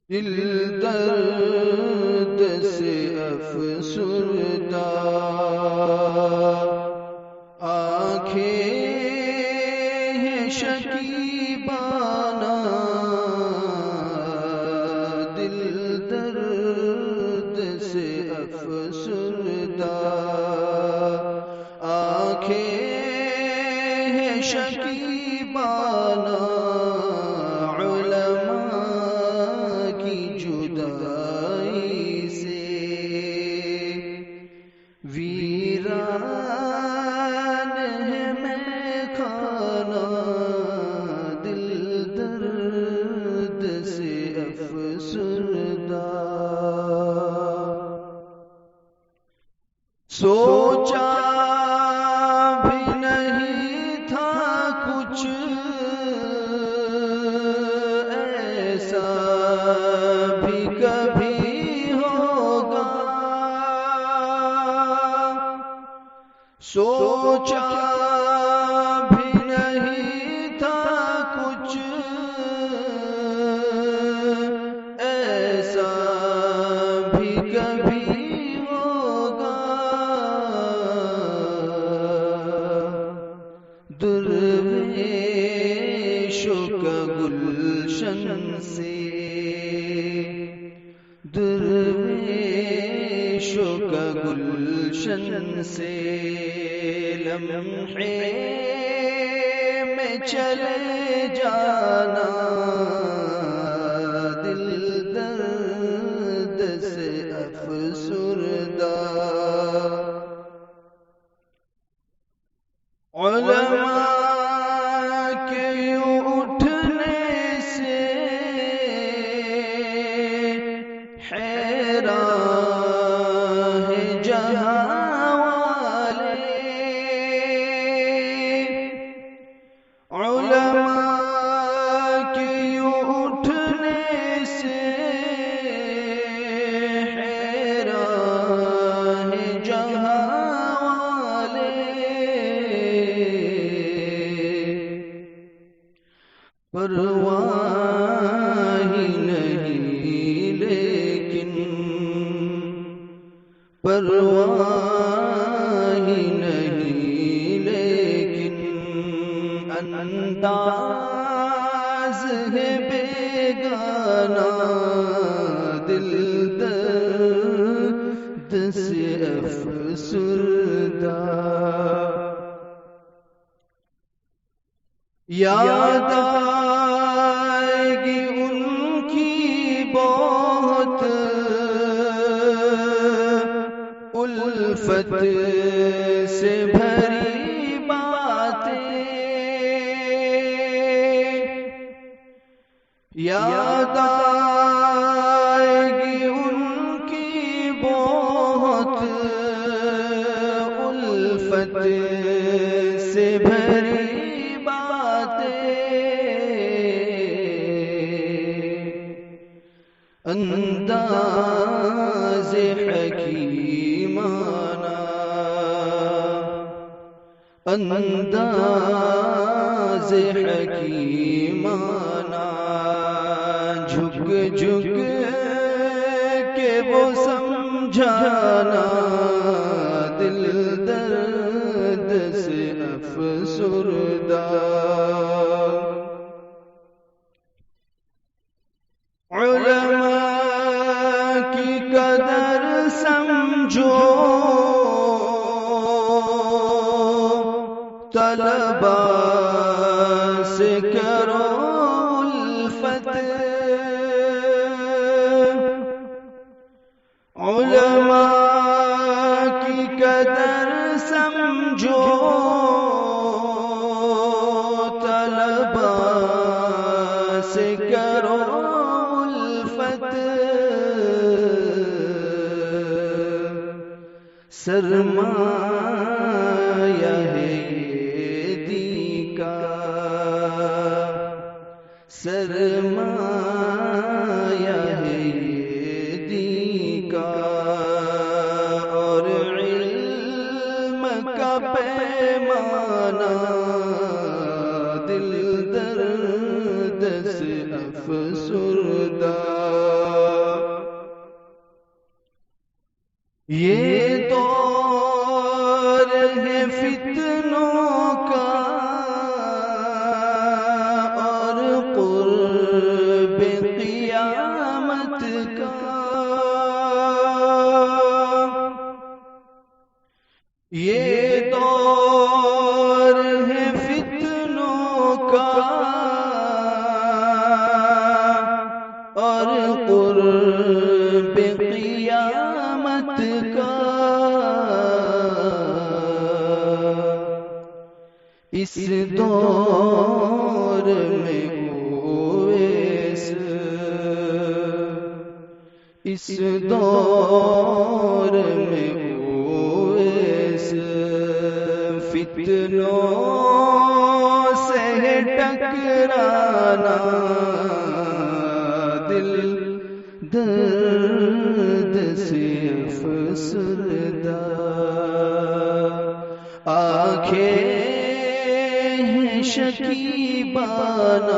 دل درد سے افسردہ، آنکھیں ہیں شکیبانہ، دل درد سے افسردہ، آنکھیں ہیں شکیبانہ، ویران ہے میں کھانا، دل درد سے افسردہ، سوچا بھی نہیں تھا کچھ ایسا بھی کبھی سوچا بھی نہیں تھا کچھ ایسا بھی کبھی ہوگا، درویشوں کا گلشن سے، درویشوں کا گلشن سے لمحے میں چلے جانا، دل درد سے افسردہ، علماء کے اٹھنے سے حیران ہے جہاں، علماء کے اٹھنے سے حیران ہے جہاں والے، پرواہ ہی نہیں لیکن، پرواہ ہی نہیں لیکن، انداز ہے بیگانہ، دل درد سے افسردہ، یاد آئے گی ان کی بہت الفت سے بھری باتیں، یاد آئے گی ان کی بہت الفت سے بھری باتیں، انداز حکیمانہ، انداز حکیمانہ، جھک جھک کے وہ سمجھانا، دل درد سے افسردہ، علماء کی قدر سمجھو، طلباء سے کرو الفت، علماء کی قدر سمجھو، طلباء سے کرو الفت، سرمایہ ہے یہ دی کا، سرمایہ ہے یہ دی کا، اور علم کا پیمانہ، دل درد سے افسردہ، یہ دور ہے فتنوں کا اور قرب قیامت کا، یہ دور ہے فتنوں کا اور قرب قیامت کا، اس دور میں اویس، اس دور میں اویس فتنوں سے ٹکرانا، دل درد سے افسردہ، آنکھیں شکیبانہ